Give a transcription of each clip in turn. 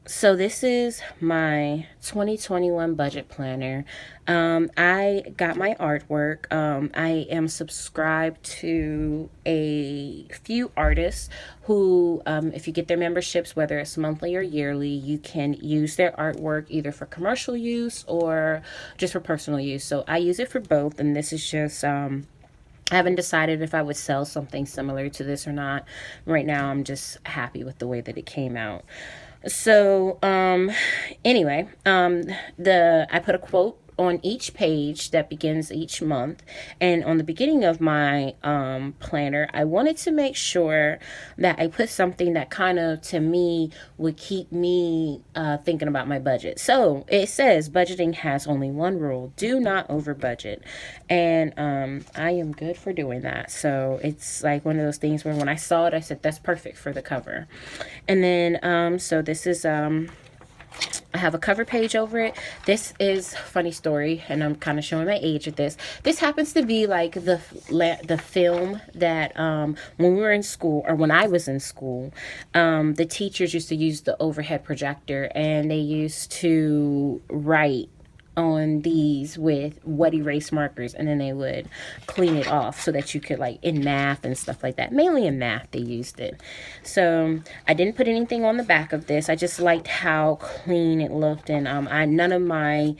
So this is my 2021 budget planner. I got my artwork. I am subscribed to a few artists who, if you get their memberships, whether it's monthly or yearly, you can use their artwork either for commercial use or just for personal use. So I use it for both, and this is just I haven't decided if I would sell something similar to this or not. Right now, I'm just happy with the way that it came out. So, anyway, the I put a quote on each page that begins each month, and on the beginning of my planner, I wanted to make sure that I put something that kind of to me would keep me thinking about my budget. So it says budgeting has only one rule: do not over budget, and I am good for doing that. So it's like one of those things where when I saw it, I said that's perfect for the cover. And then so this is I have a cover page over it. This is funny story, and I'm kind of showing my age with this. This happens to be like the film that when we were in school, or when I was in school, the teachers used to use the overhead projector, and they used to write on these with wet erase markers, and then they would clean it off so that you could, like, in math and stuff like that, mainly in math they used it. So I didn't put anything on the back of this. I just liked how clean it looked, and I none of my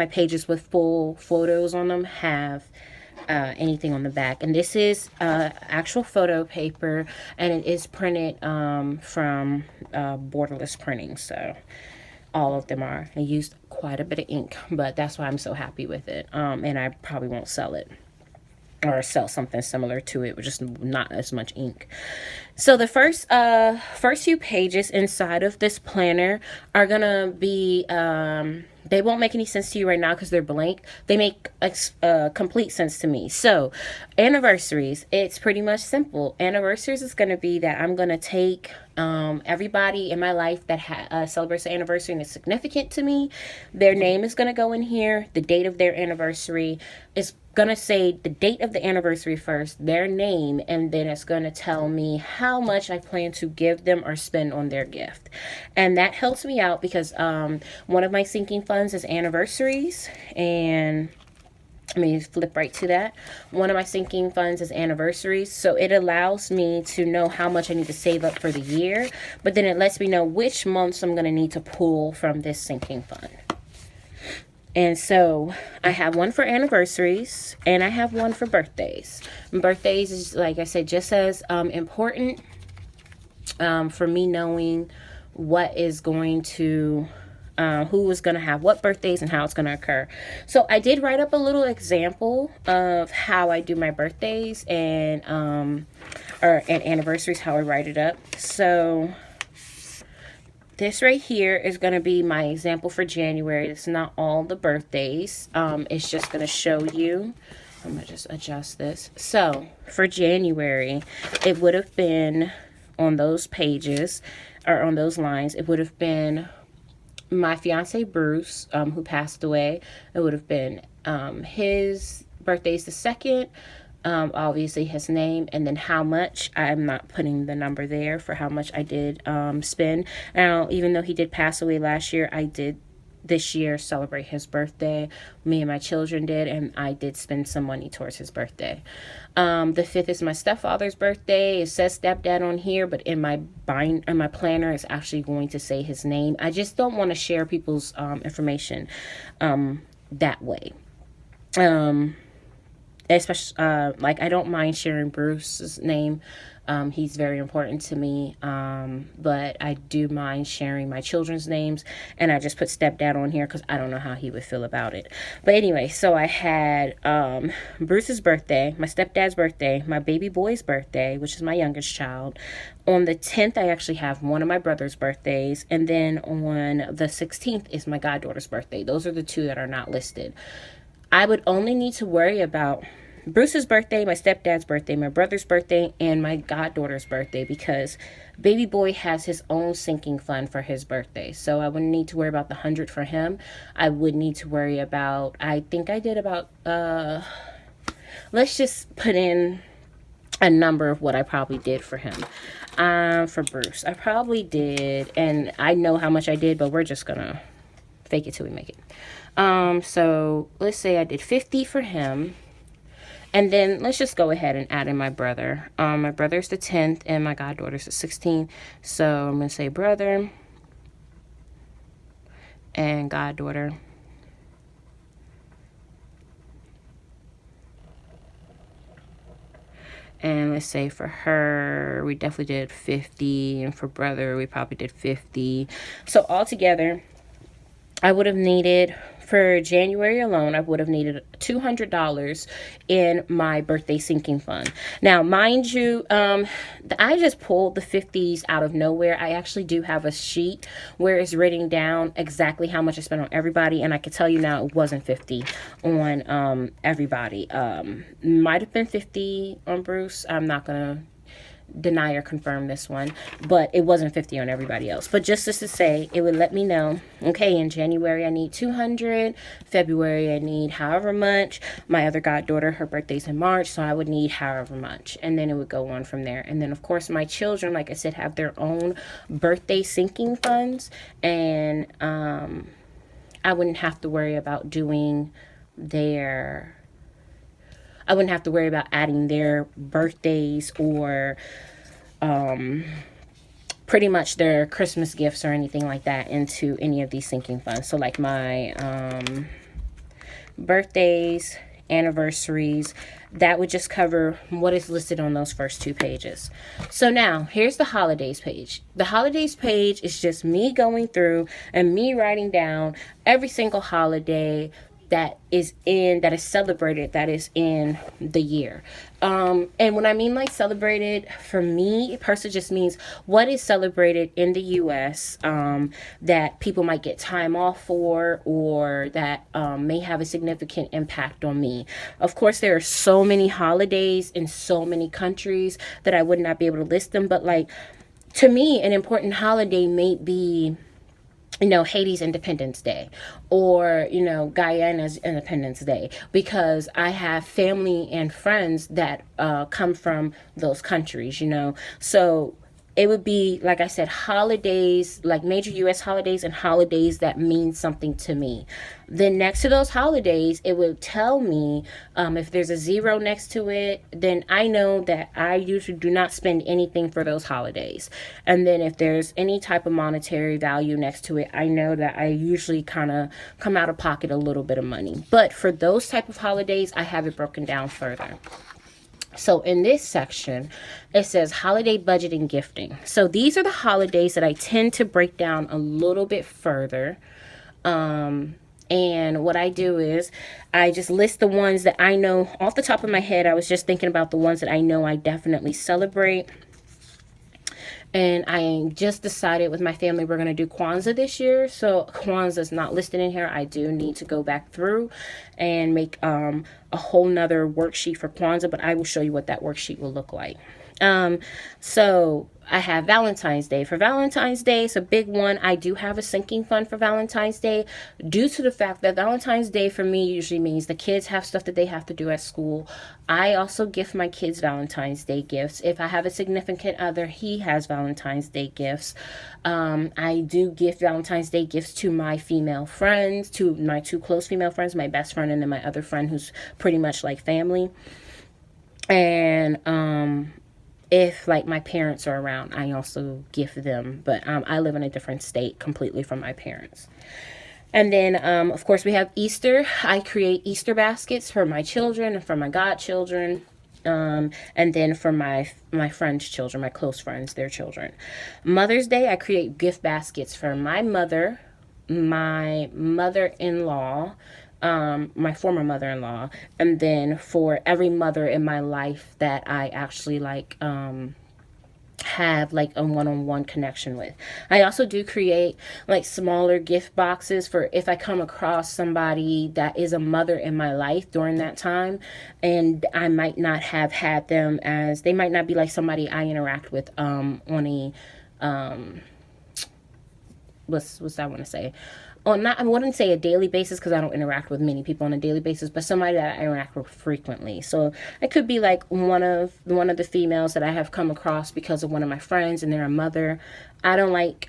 pages with full photos on them have anything on the back. And this is actual photo paper, and it is printed from borderless printing. So all of them are. I used quite a bit of ink, but that's why I'm so happy with it. And I probably won't sell it or sell something similar to it with just not as much ink. So the first few pages inside of this planner are gonna be they won't make any sense to you right now because they're blank. They make complete sense to me. So anniversaries, it's pretty much simple. Anniversaries is going to be that I'm going to take everybody in my life that celebrates an anniversary and is significant to me. Their name is going to go in here. The date of their anniversary is going to say the date of the anniversary first, their name, and then it's going to tell me how much I plan to give them or spend on their gift. And that helps me out because one of my sinking funds is anniversaries, and let me flip right to that. One of my sinking funds is anniversaries. So it allows me to know how much I need to save up for the year, but then it lets me know which months I'm going to need to pull from this sinking fund. And so I have one for anniversaries and I have one for birthdays. Birthdays is, like I said, just as important for me knowing what is going to who is going to have what birthdays and how it's going to occur. So I did write up a little example of how I do my birthdays and anniversaries, how I write it up. So this right here is going to be my example for January. It's not all the birthdays. It's just going to show you. I'm going to just adjust this. So for January, it would have been on those pages or on those lines, it would have been my fiance Bruce, who passed away. It would have been his birthday's the second, obviously his name, and then how much. I'm not putting the number there for how much I did spend. Now, even though he did pass away last year, I did this year celebrate his birthday. Me and my children did, and I did spend some money towards his birthday. The 5th is my stepfather's birthday. It says stepdad on here, but in my planner it's actually going to say his name. I just don't want to share people's information that way. Especially like, I don't mind sharing Bruce's name. He's very important to me, but I do mind sharing my children's names, and I just put stepdad on here because I don't know how he would feel about it. But anyway, so I had Bruce's birthday, my stepdad's birthday, my baby boy's birthday, which is my youngest child. On the 10th, I actually have one of my brother's birthdays, and then on the 16th is my goddaughter's birthday. Those are the two that are not listed. I would only need to worry about Bruce's birthday, my stepdad's birthday, my brother's birthday, and my goddaughter's birthday, because baby boy has his own sinking fund for his birthday. So I wouldn't need to worry about the 100 for him. I would need to worry about, I think I did about, let's just put in a number of what I probably did for him. For Bruce, I probably did, and I know how much I did, but we're just gonna fake it till we make it. So let's say I did 50 for him. And then let's just go ahead and add in my brother. My brother's the 10th and my goddaughter's the 16th. So I'm going to say brother and goddaughter. And let's say for her, we definitely did 50. And for brother, we probably did 50. So altogether, I would have needed, for January alone, I would have needed $200 in my birthday sinking fund. Now, mind you, I just pulled the 50s out of nowhere. I actually do have a sheet where it's written down exactly how much I spent on everybody, and I can tell you now it wasn't 50 on everybody. Might have been 50 on Bruce. I'm not gonna deny or confirm this one, but it wasn't 50 on everybody else. But just as to say, it would let me know, okay, in January I need 200, February I need however much, my other goddaughter, her birthday's in March, so I would need however much, and then it would go on from there. And then of course my children, like I said, have their own birthday sinking funds, and I wouldn't have to worry about doing their I wouldn't have to worry about adding their birthdays or pretty much their Christmas gifts or anything like that into any of these sinking funds. So like my birthdays, anniversaries, that would just cover what is listed on those first two pages. So now here's the holidays page. The holidays page is just me going through and me writing down every single holiday that is celebrated, that is in the year. And when I mean like celebrated, for me, it personally just means what is celebrated in the US that people might get time off for, or that may have a significant impact on me. Of course, there are so many holidays in so many countries that I would not be able to list them, but like, to me, an important holiday may be, Haiti's Independence Day, or, Guyana's Independence Day, because I have family and friends that come from those countries, So it would be, like I said, holidays, like major U.S. holidays and holidays that mean something to me. Then next to those holidays, it will tell me if there's a zero next to it, then I know that I usually do not spend anything for those holidays. And then if there's any type of monetary value next to it, I know that I usually kind of come out of pocket a little bit of money. But for those type of holidays, I have it broken down further. So in this section, it says holiday budget and gifting. So these are the holidays that I tend to break down a little bit further. And what I do is I just list the ones that I know off the top of my head. I was just thinking about the ones that I know I definitely celebrate. And I just decided with my family we're going to do Kwanzaa this year. So Kwanzaa is not listed in here. I do need to go back through and make a whole nother worksheet for Kwanzaa, but I will show you what that worksheet will look like. So I have Valentine's Day. For Valentine's Day, it's a big one. I do have a sinking fund for Valentine's Day due to the fact that Valentine's Day for me usually means the kids have stuff that they have to do at school. I also gift my kids Valentine's Day gifts. If I have a significant other, he has Valentine's Day gifts. I do gift Valentine's Day gifts to my female friends, to my two close female friends, my best friend and then my other friend who's pretty much like family. And if like my parents are around, I also gift them, but I live in a different state completely from my parents. And then of course we have Easter. I create Easter baskets for my children and for my godchildren, and then for my friends' children, my close friends, their children. Mother's Day, I create gift baskets for my mother, my mother-in-law, my former mother-in-law, and then for every mother in my life that I actually like have like a one-on-one connection with. I also do create like smaller gift boxes for if I come across somebody that is a mother in my life during that time, and I might not have had them, as they might not be like somebody I interact with on a what's I want to say, on not I wouldn't say a daily basis because I don't interact with many people on a daily basis, but somebody that I interact with frequently. So it could be like one of the females that I have come across because of one of my friends, and they're a mother. I don't like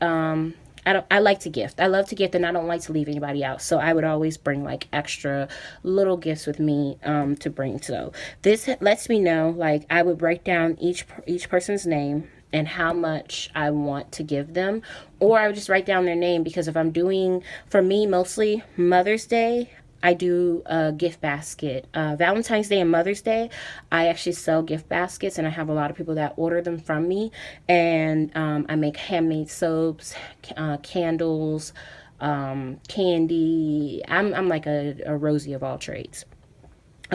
I like to gift. I love to gift, and I don't like to leave anybody out. So I would always bring like extra little gifts with me to bring. So this lets me know, like, I would write down each person's name and how much I want to give them, or I would just write down their name, because if I'm doing, for me, mostly Mother's Day, I do a gift basket. Valentine's Day and Mother's Day, I actually sell gift baskets, and I have a lot of people that order them from me. And I make handmade soaps, candles, candy. I'm like a Rosie of all trades.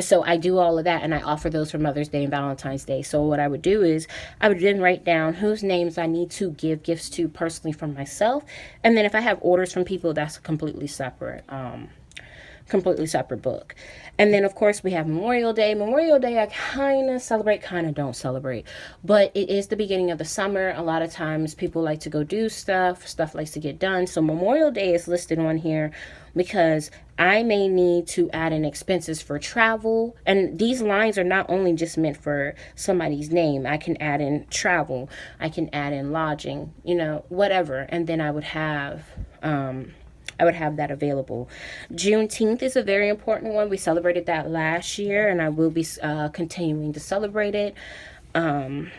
So I do all of that, and I offer those for Mother's Day and Valentine's Day. So what I would do is I would then write down whose names I need to give gifts to personally from myself. And then if I have orders from people, that's a completely separate book. And then of course we have Memorial Day. Memorial Day I kind of celebrate, kind of don't celebrate, but it is the beginning of the summer. A lot of times people like to go do stuff likes to get done. So Memorial Day is listed on here because I may need to add in expenses for travel. And these lines are not only just meant for somebody's name. I can add in travel, I can add in lodging, whatever. And then I would have that available. Juneteenth is a very important one. We celebrated that last year, and I will be continuing to celebrate it. It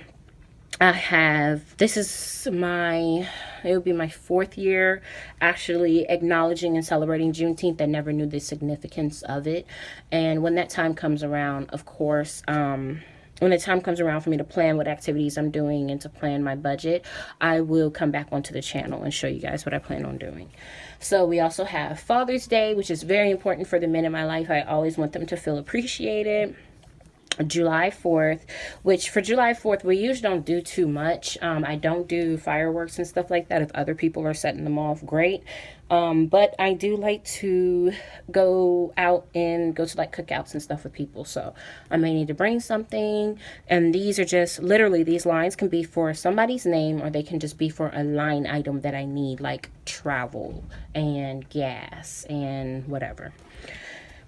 will be my 4th year actually acknowledging and celebrating Juneteenth. I never knew the significance of it. And when that time comes around, of course, when the time comes around for me to plan what activities I'm doing and to plan my budget, I will come back onto the channel and show you guys what I plan on doing. So we also have Father's Day, which is very important for the men in my life. I always want them to feel appreciated. July 4th, which for July 4th, we usually don't do too much. I don't do fireworks and stuff like that. If other people are setting them off, great. But I do like to go out and go to like cookouts and stuff with people. So I may need to bring something. And these are just literally, these lines can be for somebody's name, or they can just be for a line item that I need, like travel and gas and whatever.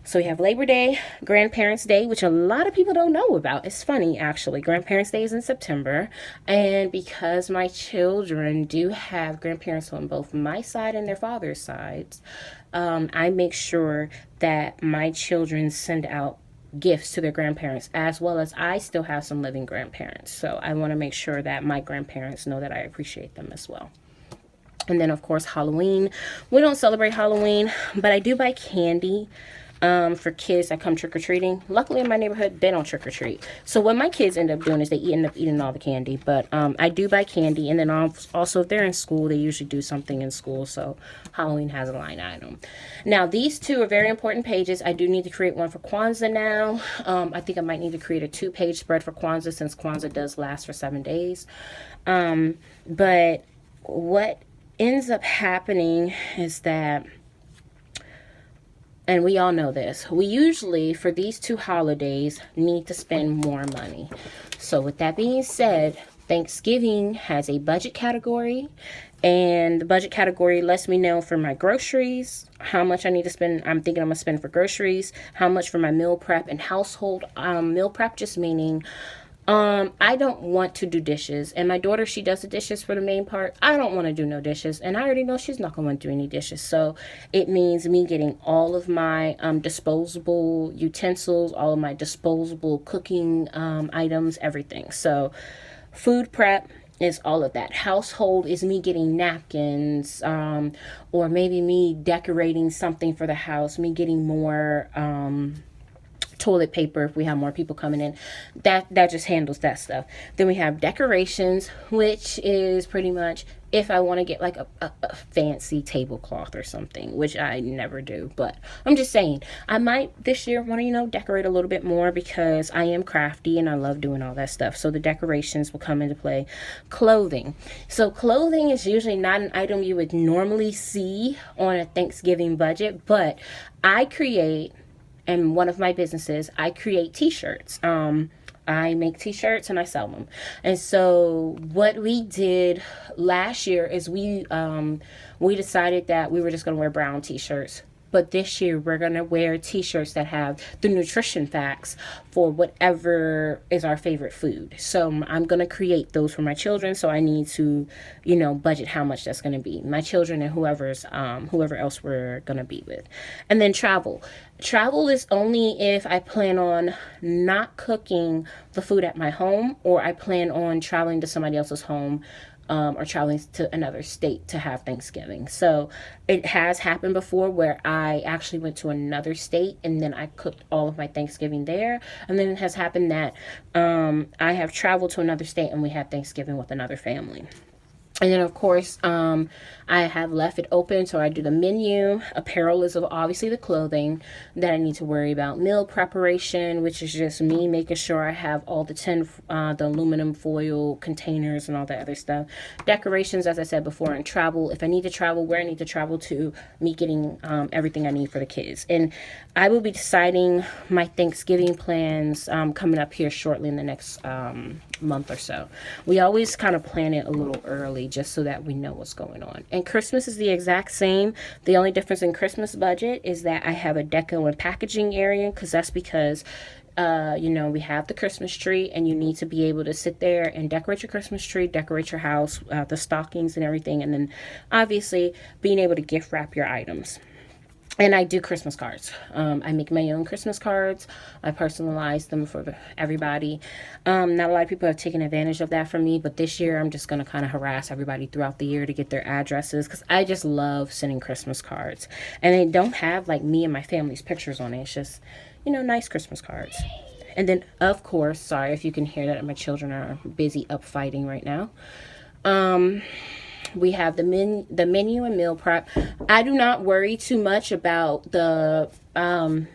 So we have Labor Day, Grandparents' Day, which a lot of people don't know about. It's funny, actually. Grandparents' Day is in September. And because my children do have grandparents on both my side and their father's sides, I make sure that my children send out gifts to their grandparents, as well as I still have some living grandparents. So I want to make sure that my grandparents know that I appreciate them as well. And then, of course, Halloween. We don't celebrate Halloween, but I do buy candy for kids that come trick-or-treating. Luckily in my neighborhood, they don't trick-or-treat. So what my kids end up doing is they end up eating all the candy. But I do buy candy. And then also, if they're in school, they usually do something in school. So Halloween has a line item. Now, these two are very important pages. I do need to create one for Kwanzaa now. I think I might need to create a 2-page spread for Kwanzaa, since Kwanzaa does last for 7 days. But what ends up happening is that, and we all know this, we usually, for these 2 holidays, need to spend more money. So with that being said, Thanksgiving has a budget category, and the budget category lets me know for my groceries, how much I need to spend. I'm thinking I'm going to spend for groceries, how much for my meal prep and household. Meal prep just meaning I don't want to do dishes, and my daughter, she does the dishes for the main part. I don't want to do no dishes, and I already know she's not going to want to do any dishes. So it means me getting all of my disposable utensils, all of my disposable cooking items, everything. So food prep is all of that. Household is me getting napkins, or maybe me decorating something for the house, me getting more toilet paper if we have more people coming in. That just handles that stuff. Then we have decorations, which is pretty much if I want to get like a fancy tablecloth or something, which I never do. But I'm just saying, I might this year want to, decorate a little bit more, because I am crafty and I love doing all that stuff. So the decorations will come into play. Clothing. So clothing is usually not an item you would normally see on a Thanksgiving budget, but I create, and one of my businesses, I create t-shirts. I make t-shirts and I sell them. And so what we did last year is we decided that we were just going to wear brown t-shirts. But this year we're going to wear t-shirts that have the nutrition facts for whatever is our favorite food. So I'm going to create those for my children. So I need to, budget how much that's going to be. My children and whoever else we're going to be with. And then travel. Travel is only if I plan on not cooking the food at my home, or I plan on traveling to somebody else's home, or traveling to another state to have Thanksgiving. So it has happened before where I actually went to another state and then I cooked all of my Thanksgiving there. And then it has happened that I have traveled to another state and we had Thanksgiving with another family. And then, of course, I have left it open. So I do the menu. Apparel is obviously the clothing that I need to worry about. Meal preparation, which is just me making sure I have all the the aluminum foil containers and all that other stuff. Decorations, as I said before, and travel. If I need to travel, where I need to travel to, me getting everything I need for the kids. And I will be deciding my Thanksgiving plans coming up here shortly in the next month or so. We always kind of plan it a little early just so that we know what's going on. And Christmas is the exact same. The only difference in Christmas budget is that I have a deco and packaging area, because that's because we have the Christmas tree and you need to be able to sit there and decorate your Christmas tree, decorate your house, the stockings and everything. And then obviously being able to gift wrap your items. And I do Christmas cards. I make my own Christmas cards. I personalize them for everybody. Not a lot of people have taken advantage of that from me, but this year I'm just going to kind of harass everybody throughout the year to get their addresses, because I just love sending Christmas cards. And they don't have like me and my family's pictures on it. It's just, nice Christmas cards. And then, of course, sorry if you can hear that my children are busy up fighting right now. We have the menu and meal prep. I do not worry too much about the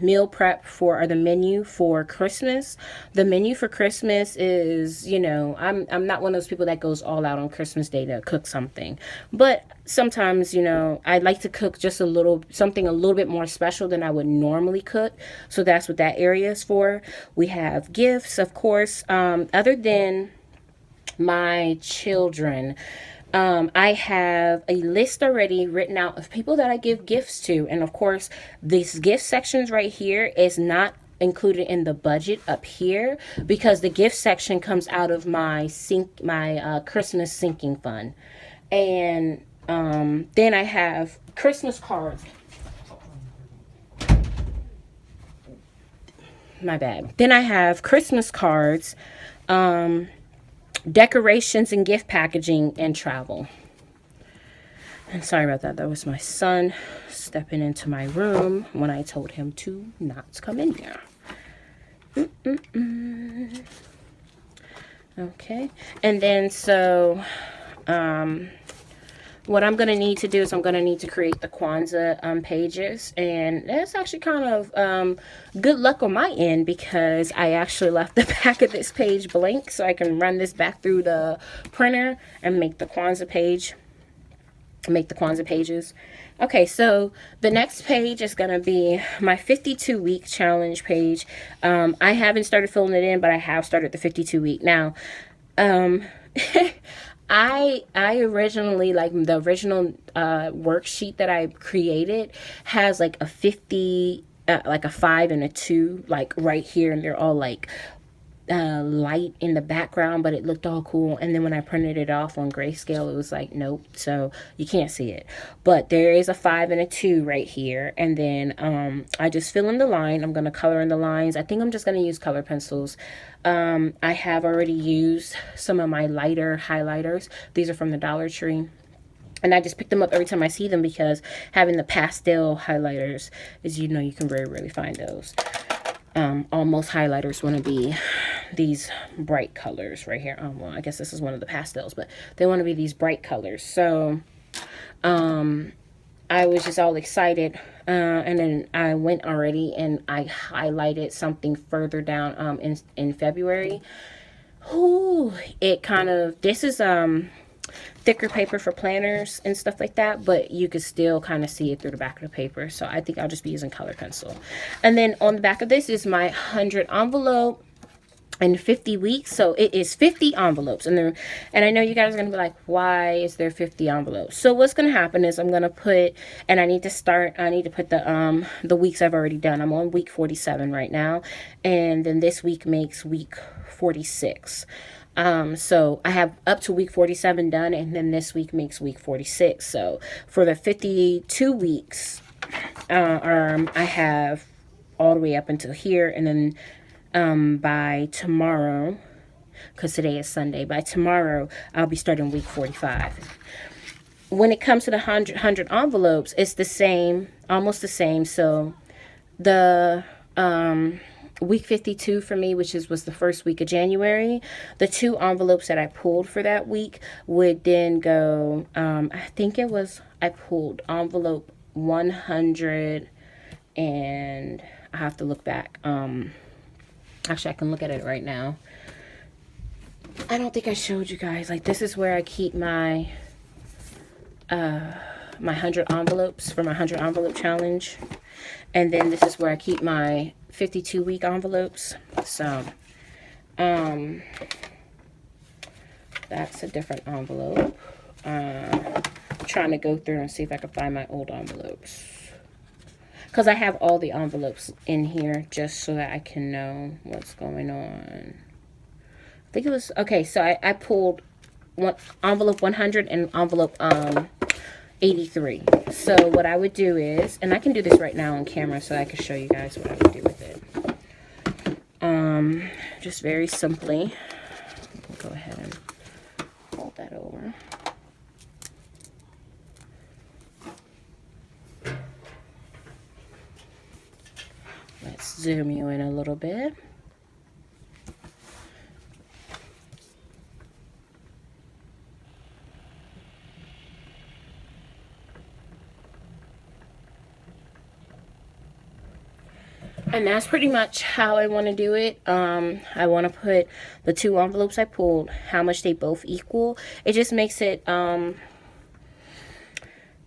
meal prep or the menu for Christmas. The menu for Christmas is, I'm not one of those people that goes all out on Christmas Day to cook something. But sometimes, I'd like to cook just something a little bit more special than I would normally cook. So that's what that area is for. We have gifts, of course. Other than my children, I have a list already written out of people that I give gifts to. And of course, these gift sections right here is not included in the budget up here, because the gift section comes out of my Christmas sinking fund. And then I have Christmas cards. My bad. Then I have Christmas cards, decorations and gift packaging, and travel. And sorry about that. That was my son stepping into my room when I told him to not come in there. Okay. And then so what I'm going to need to do is I'm going to need to create the Kwanzaa pages. And that's actually kind of good luck on my end, because I actually left the back of this page blank so I can run this back through the printer and make the Kwanzaa pages. Okay, so the next page is going to be my 52-week challenge page. I haven't started filling it in, but I have started the 52-week. Now, I originally, like the original worksheet that I created has like a 50, like a 5 and a 2, like right here, and they're all like light in the background, but it looked all cool. And then when I printed it off on grayscale, it was like, nope, so you can't see it. But there is a 5 and a 2 right here. And then I just fill in the line. I'm going to color in the lines. I think I'm just going to use color pencils. I have already used some of my lighter highlighters. These are from the Dollar Tree. And I just pick them up every time I see them, because having the pastel highlighters is, you can very rarely find those. Almost highlighters want to be these bright colors right here. Well, I guess this is one of the pastels, but they want to be these bright colors. So I was just all excited, and then I went already and I highlighted something further down in February. Ooh, this is thicker paper for planners and stuff like that, but you could still kind of see it through the back of the paper. So I think I'll just be using color pencil. And then on the back of this is my 100 envelope. in 50 weeks. So it is 50 envelopes. And I know you guys are going to be like, why is there 50 envelopes? So what's going to happen is I'm going to put, and I need to put the weeks I've already done. I'm on week 47 right now. And then this week makes week 46. So I have up to week 47 done, and then this week makes week 46. So for the 52 weeks, I have all the way up until here, and then by tomorrow, because today is Sunday, by tomorrow I'll be starting week 45. When it comes to the 100 envelopes, it's the same, almost the same. So the week 52 for me, which was the first week of January, the 2 envelopes that I pulled for that week would then go, I think it was, I pulled envelope 100, and I have to look back. Actually, I can look at it right now. I don't think I showed you guys. Like, this is where I keep my my 100 envelopes for my 100 envelope challenge. And then this is where I keep my 52 week envelopes. So, that's a different envelope. Trying to go through and see if I can find my old envelopes, because I have all the envelopes in here just so that I can know what's going on. I think it was, okay, so I pulled envelope 100 and envelope 83. So what I would do is, and I can do this right now on camera so I can show you guys what I would do with it. Just very simply, go ahead and fold that over. Let's zoom you in a little bit. And that's pretty much how I want to do it. I want to put the 2 envelopes I pulled, how much they both equal. It just makes it,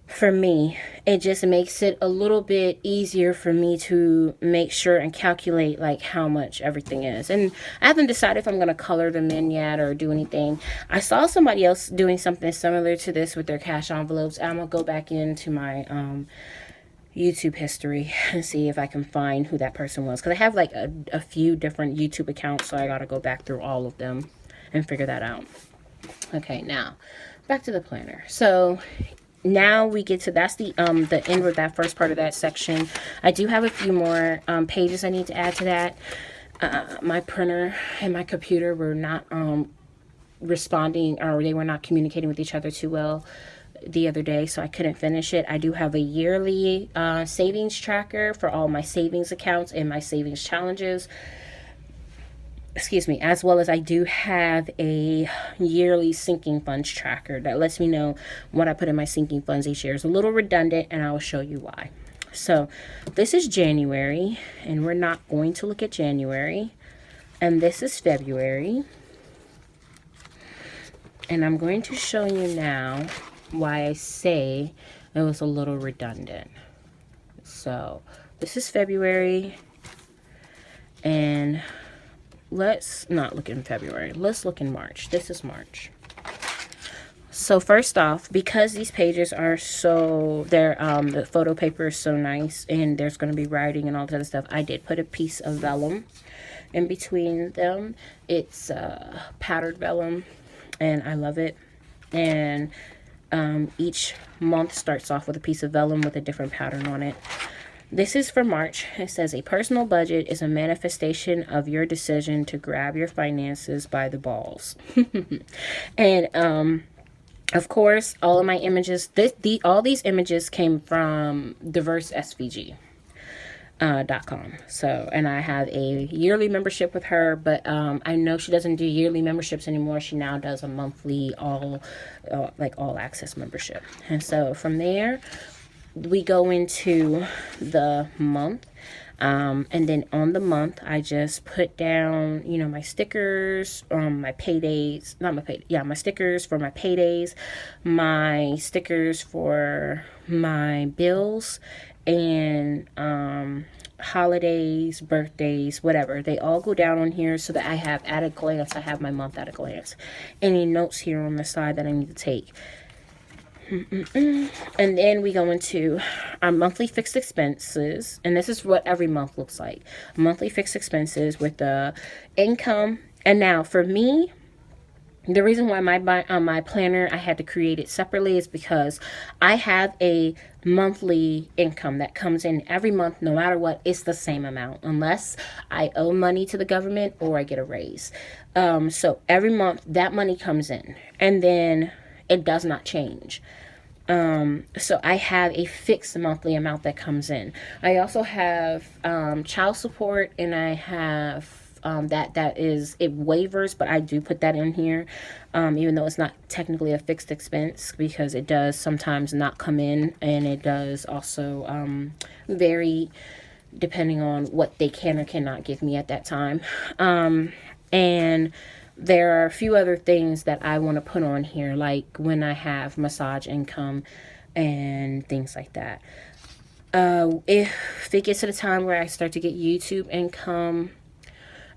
for me, it just makes it a little bit easier for me to make sure and calculate like how much everything is. And I haven't decided if I'm going to color them in yet or do anything. I saw somebody else doing something similar to this with their cash envelopes. I'm going to go back into my YouTube history and see if I can find who that person was, because I have like a few different YouTube accounts, so I got to go back through all of them and figure that out. Okay, now back to the planner. So now we get to, that's the end of that first part of that section. I do have a few more pages I need to add to that. My printer and my computer were not responding, or they were not communicating with each other too well the other day, so I couldn't finish it. I do have a yearly savings tracker for all my savings accounts and my savings challenges. Excuse me, as well as I do have a yearly sinking funds tracker that lets me know what I put in my sinking funds each year. It's a little redundant, and I will show you why. So this is January, and we're not going to look at January. And this is February. And I'm going to show you now why I say it was a little redundant. So this is February, and let's not look in February. Let's look in March. This is March. So first off, because these pages are so, the photo paper is so nice, and there's going to be writing and all that other stuff, I did put a piece of vellum in between them. It's powdered vellum, and I love it. And each month starts off with a piece of vellum with a different pattern on it. This is for March. It says, a personal budget is a manifestation of your decision to grab your finances by the balls. And of course, all of my images, all these images came from diversesvg.com. So, and I have a yearly membership with her, but I know she doesn't do yearly memberships anymore. She now does a monthly all access membership. And so from there, we go into the month. And then on the month, I just put down, my stickers, my paydays, my stickers for my paydays, my stickers for my bills, and holidays, birthdays, whatever. They all go down on here so that I have at a glance, I have my month at a glance. Any notes here on the side that I need to take. And then we go into our monthly fixed expenses, and this is what every month looks like. Monthly fixed expenses with the income. And now for me, the reason why my planner, I had to create it separately, is because I have a monthly income that comes in every month. No matter what, it's the same amount unless I owe money to the government or I get a raise. So every month that money comes in, and then it does not change. So I have a fixed monthly amount that comes in. I also have child support, and I have that is, it waivers, but I do put that in here, even though it's not technically a fixed expense, because it does sometimes not come in, and it does also vary depending on what they can or cannot give me at that time. And there are a few other things that I want to put on here, like when I have massage income and things like that. If it gets to the time where I start to get YouTube income,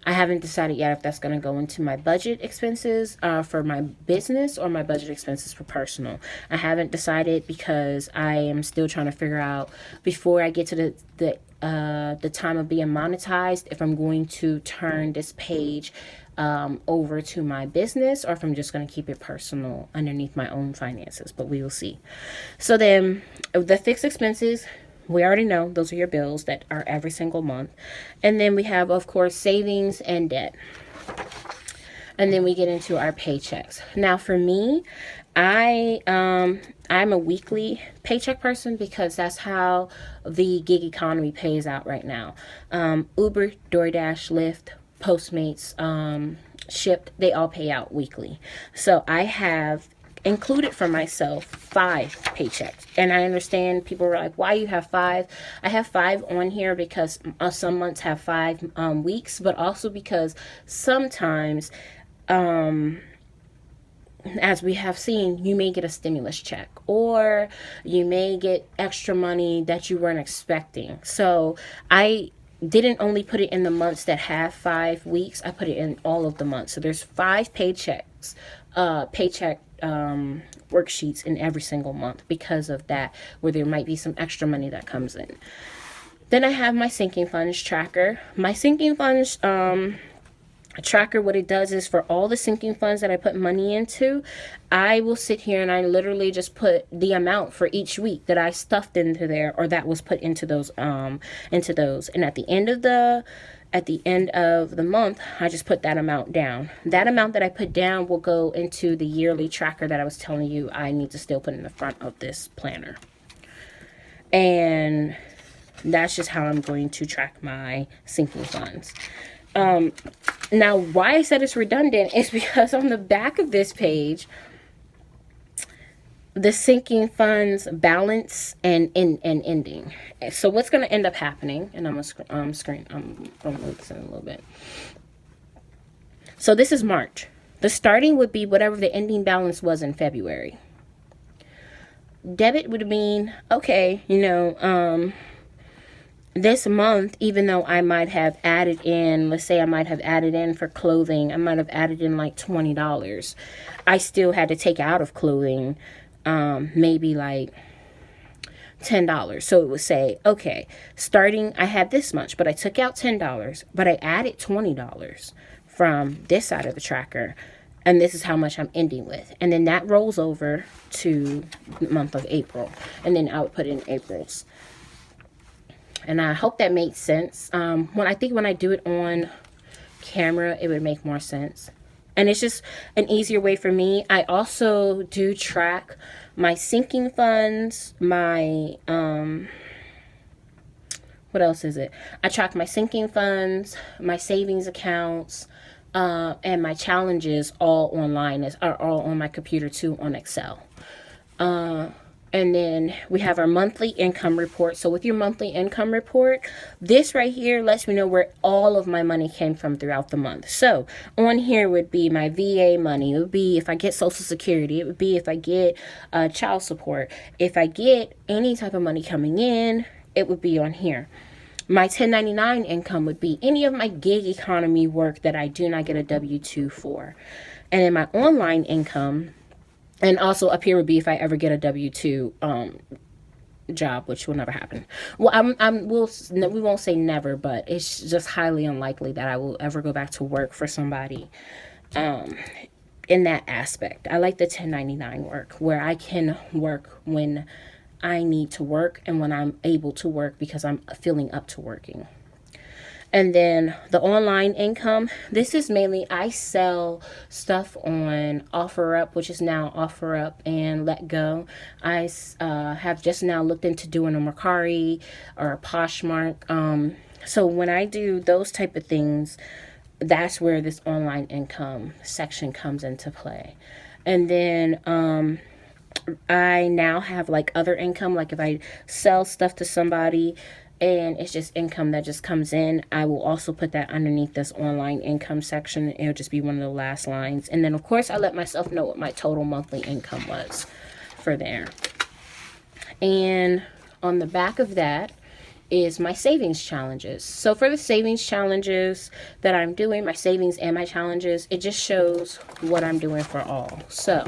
I haven't decided yet if that's going to go into my budget expenses for my business or my budget expenses for personal. I haven't decided because I am still trying to figure out, before I get to the time of being monetized, if I'm going to turn this page over to my business, or if I'm just going to keep it personal underneath my own finances, but we will see. So then the fixed expenses, we already know those are your bills that are every single month. And then we have, of course, savings and debt. And then we get into our paychecks. Now for me, I'm a weekly paycheck person because that's how the gig economy pays out right now. Uber, DoorDash, Lyft, Postmates, Shipped, they all pay out weekly. So I have included for myself 5 paychecks, and I understand people were like, why you have 5? I have 5 on here because some months have 5 weeks, but also because sometimes as we have seen, you may get a stimulus check, or you may get extra money that you weren't expecting. So I didn't only put it in the months that have 5 weeks, I put it in all of the months. So there's 5 paychecks, paycheck worksheets in every single month because of that, where there might be some extra money that comes in. Then I have my sinking funds tracker. My sinking funds tracker, what it does is, for all the sinking funds that I put money into, I will sit here and I literally just put the amount for each week that I stuffed into there, or that was put into those and at the end of the month, I just put that amount down. That amount that I put down will go into the yearly tracker that I was telling you I need to still put in the front of this planner. And that's just how I'm going to track my sinking funds. Now, why I said it's redundant is because on the back of this page, the sinking funds balance and ending. So what's going to end up happening, and I'm going to I'm going to move this in a little bit. So this is March. The starting would be whatever the ending balance was in February. Debit would mean, okay, this month, even though I might have added in, let's say I might have added in for clothing, I might have added in like $20. I still had to take out of clothing maybe like $10. So it would say, okay, starting, I had this much, but I took out $10, but I added $20 from this side of the tracker. And this is how much I'm ending with. And then that rolls over to the month of April. And then I would put in April's. And I hope that made sense. When I do it on camera, it would make more sense. And it's just an easier way for me. I also do track my sinking funds, my, what else is it? I track my sinking funds, my savings accounts, and my challenges all online, are all on my computer too, on Excel. And then we have our monthly income report. So with your monthly income report, this right here lets me know where all of my money came from throughout the month. So on here would be my VA money. It would be if I get Social Security. It would be if I get child support. If I get any type of money coming in, it would be on here. My 1099 income would be any of my gig economy work that I do not get a W-2 for. And then my online income, and also up here would be if I ever get a W-2 job, which will never happen. Well, we won't say never, but it's just highly unlikely that I will ever go back to work for somebody in that aspect. I like the 1099 work where I can work when I need to work and when I'm able to work because I'm feeling up to working. And then the online income, this is mainly I sell stuff on OfferUp, which is now OfferUp and Let Go. I have just now looked into doing a Mercari or a Poshmark. So when I do those type of things, that's where this online income section comes into play. And then I now have like other income, like if I sell stuff to somebody and it's just income that just comes in, I will also put that underneath this online income section. It'll just be one of the last lines. And then of course I let myself know what my total monthly income was for there. And on the back of that is my savings challenges. So for the savings challenges that I'm doing, my savings and my challenges, it just shows what I'm doing for all. So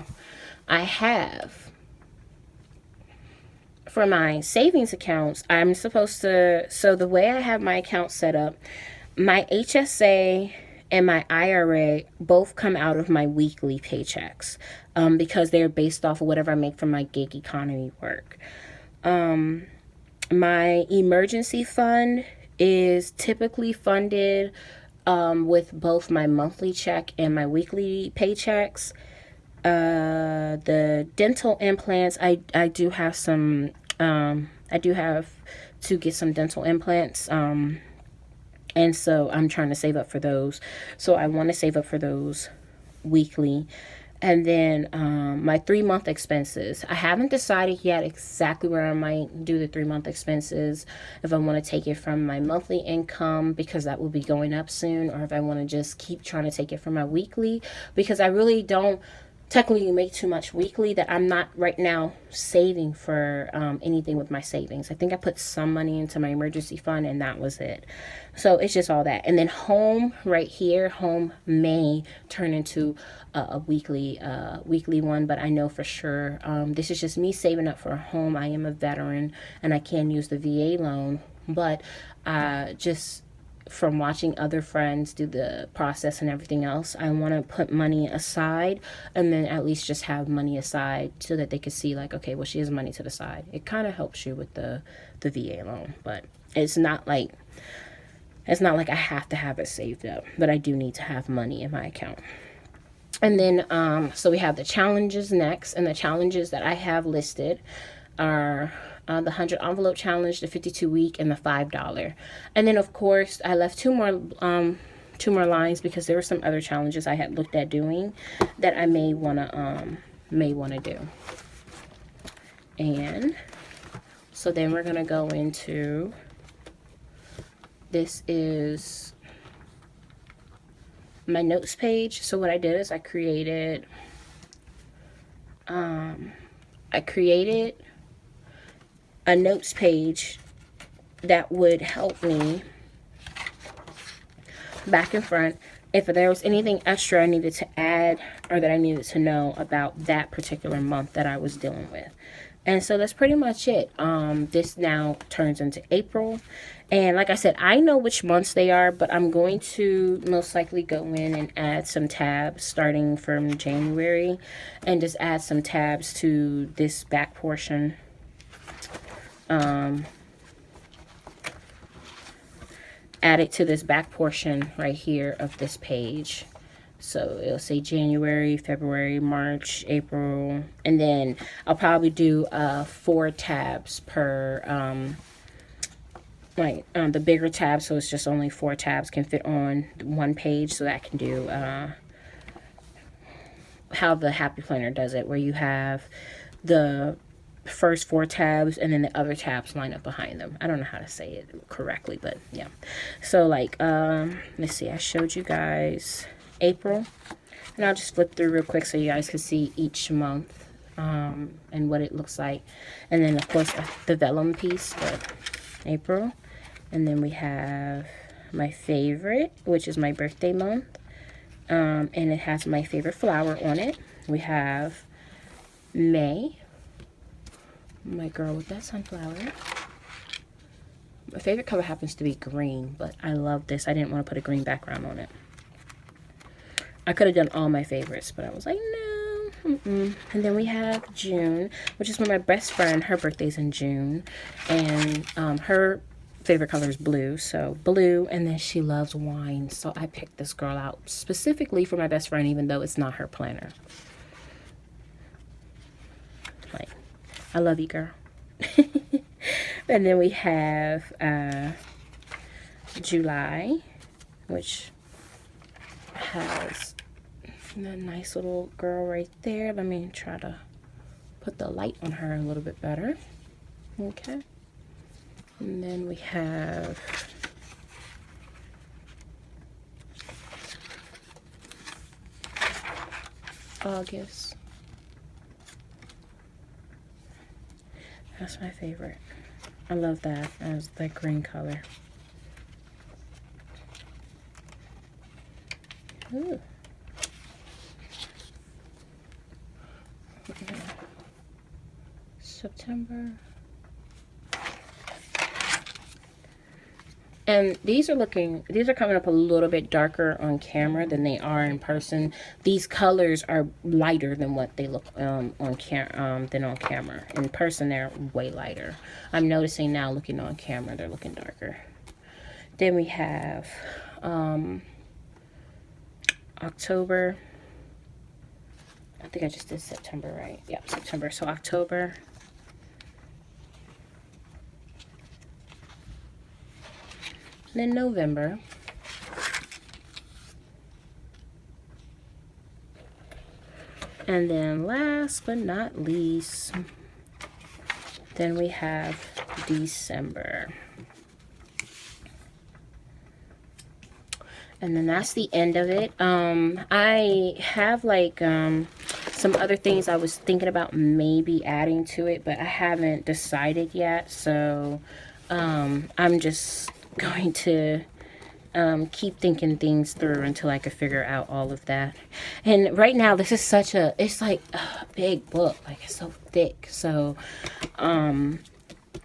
I have, for my savings accounts, I'm supposed to, so the way I have my account set up, my HSA and my IRA both come out of my weekly paychecks because they're based off of whatever I make from my gig economy work. My emergency fund is typically funded with both my monthly check and my weekly paychecks. The dental implants, I do have some, I do have to get some dental implants, and so I'm trying to save up for those. So I want to save up for those weekly. And then my 3-month expenses. I haven't decided yet exactly where I might do the 3-month expenses. If I want to take it from my monthly income because that will be going up soon, or if I want to just keep trying to take it from my weekly because I really don't technically make too much weekly that I'm not right now saving for anything with my savings. I think I put some money into my emergency fund and that was it. So it's just all that. And then home right here, home may turn into a weekly one, but I know for sure this is just me saving up for a home. I am a veteran and I can use the VA loan, but just from watching other friends do the process and everything else, I want to put money aside and then at least just have money aside so that they could see like, okay, well, she has money to the side. It kind of helps you with the VA loan, but it's not like I have to have it saved up, but I do need to have money in my account. And then so we have the challenges next, and the challenges that I have listed are the 100 envelope challenge, the 52-week, and the $5. And then of course I left two more lines because there were some other challenges I had looked at doing that I may wanna do. And so then we're gonna go into, this is my notes page. So what I did is I created a notes page that would help me back and front if there was anything extra I needed to add or that I needed to know about that particular month that I was dealing with. And so that's pretty much it. This now turns into April. And like I said, I know which months they are, but I'm going to most likely go in and add some tabs starting from January and just add some tabs to this back portion. Add it to this back portion right here of this page. So it'll say January, February, March, April, and then I'll probably do 4 tabs per the bigger tab, so it's just only 4 tabs can fit on one page, so that can do how the Happy Planner does it, where you have the first 4 tabs and then the other tabs line up behind them. I don't know how to say it correctly, but yeah. So like let's see, I showed you guys April, and I'll just flip through real quick so you guys can see each month and what it looks like. And then of course the vellum piece, but April, And then we have my favorite, which is my birthday month. And it has my favorite flower on it. We have May, my girl with that sunflower. My favorite color happens to be green, but I love this. I didn't want to put a green background on it. I could have done all my favorites, but I was like, no. And then we have June, which is when my best friend, her birthday's in June. And her favorite color is blue, so blue. And then she loves wine, so I picked this girl out specifically for my best friend, even though it's not her planner. Like, I love you, girl. And then we have July, which has a nice little girl right there. Let me try to put the light on her a little bit better. Okay. And then we have August. That's my favorite. I love that as that green color. Ooh. September. And these are coming up a little bit darker on camera than they are in person. These colors are lighter than what they look on camera. In person, they're way lighter. I'm noticing now, looking on camera, they're looking darker. Then we have October. I think I just did September, right? Yeah, September. So October. Then November. And then last but not least, then we have December. And then that's the end of it. I have like some other things I was thinking about maybe adding to it, but I haven't decided yet. So I'm just going to keep thinking things through until I can figure out all of that. And right now, this is it's like a big book. Like, it's so thick. So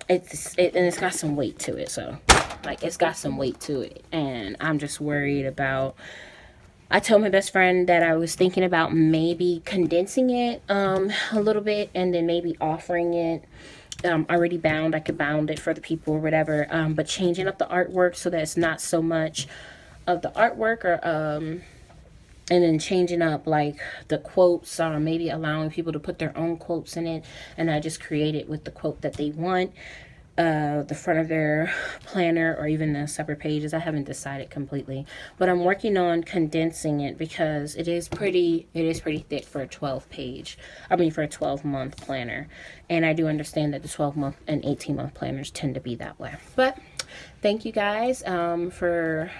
it's got some weight to it. So like, it's got some weight to it, and I'm just worried about. I told my best friend that I was thinking about maybe condensing it a little bit, and then maybe offering it already bound. I could bound it for the people or whatever, but changing up the artwork so that it's not so much of the artwork, or and then changing up like the quotes, or maybe allowing people to put their own quotes in it, and I just create it with the quote that they want. The front of their planner, or even the separate pages. I haven't decided completely, but I'm working on condensing it because it is pretty thick for a 12-month planner. And I do understand that the 12-month and 18-month planners tend to be that way. But thank you guys for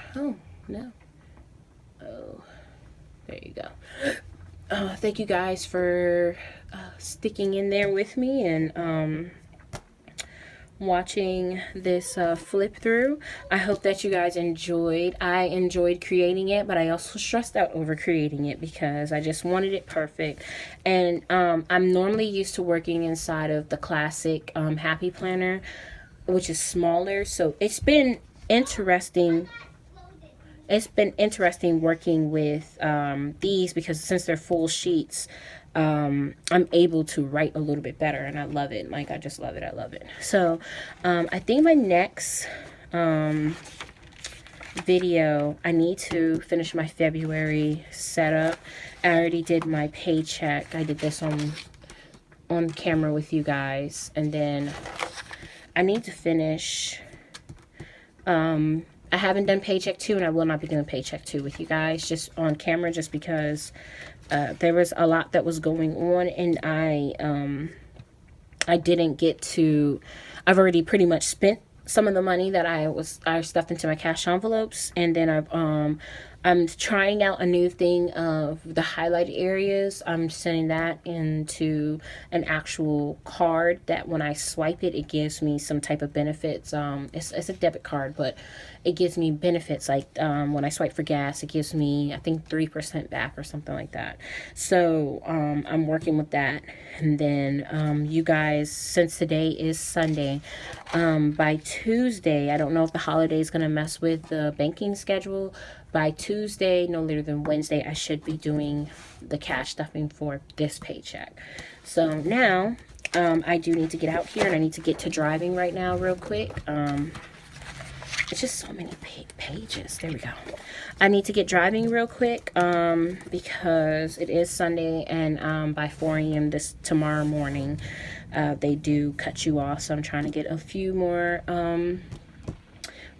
there you go. Thank you guys for sticking in there with me and watching this flip through. I hope that you guys enjoyed. I enjoyed creating it, but I also stressed out over creating it because I just wanted it perfect. And I'm normally used to working inside of the classic Happy Planner, which is smaller. So it's been interesting. It's been interesting working with these, because since they're full sheets, I'm able to write a little bit better, and I love it. Like, I just love it. I love it. So I think my next video, I need to finish my February setup. I already did my paycheck. I did this on camera with you guys, and then I need to finish I haven't done paycheck 2, and I will not be doing paycheck 2 with you guys just on camera, just because there was a lot that was going on, and I didn't get to. I've already pretty much spent some of the money that I stuffed into my cash envelopes, and then I'm trying out a new thing of the highlight areas. I'm sending that into an actual card that when I swipe it, it gives me some type of benefits. It's a debit card, but it gives me benefits like when I swipe for gas, it gives me, I think, 3% back or something like that. So I'm working with that. And then you guys, since today is Sunday, by Tuesday, I don't know if the holiday is going to mess with the banking schedule. By Tuesday, no later than Wednesday, I should be doing the cash stuffing for this paycheck. So now I do need to get out here, and I need to get to driving right now real quick. It's just so many pages. There we go. I need to get driving real quick because it is Sunday, and by 4 a.m. tomorrow morning, they do cut you off. So I'm trying to get a few more,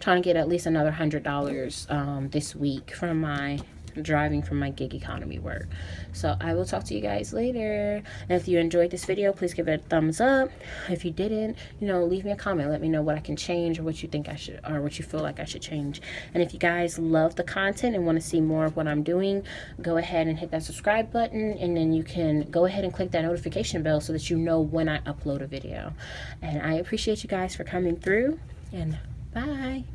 trying to get at least another $100 this week from my driving from my gig economy work. So I will talk to you guys later. And if you enjoyed this video, please give it a thumbs up. If you didn't, leave me a comment. Let me know what I can change, or what you think I should, or what you feel like I should change. And if you guys love the content and want to see more of what I'm doing, go ahead and hit that subscribe button, and then you can go ahead and click that notification bell so that you know when I upload a video. And I appreciate you guys for coming through, and bye.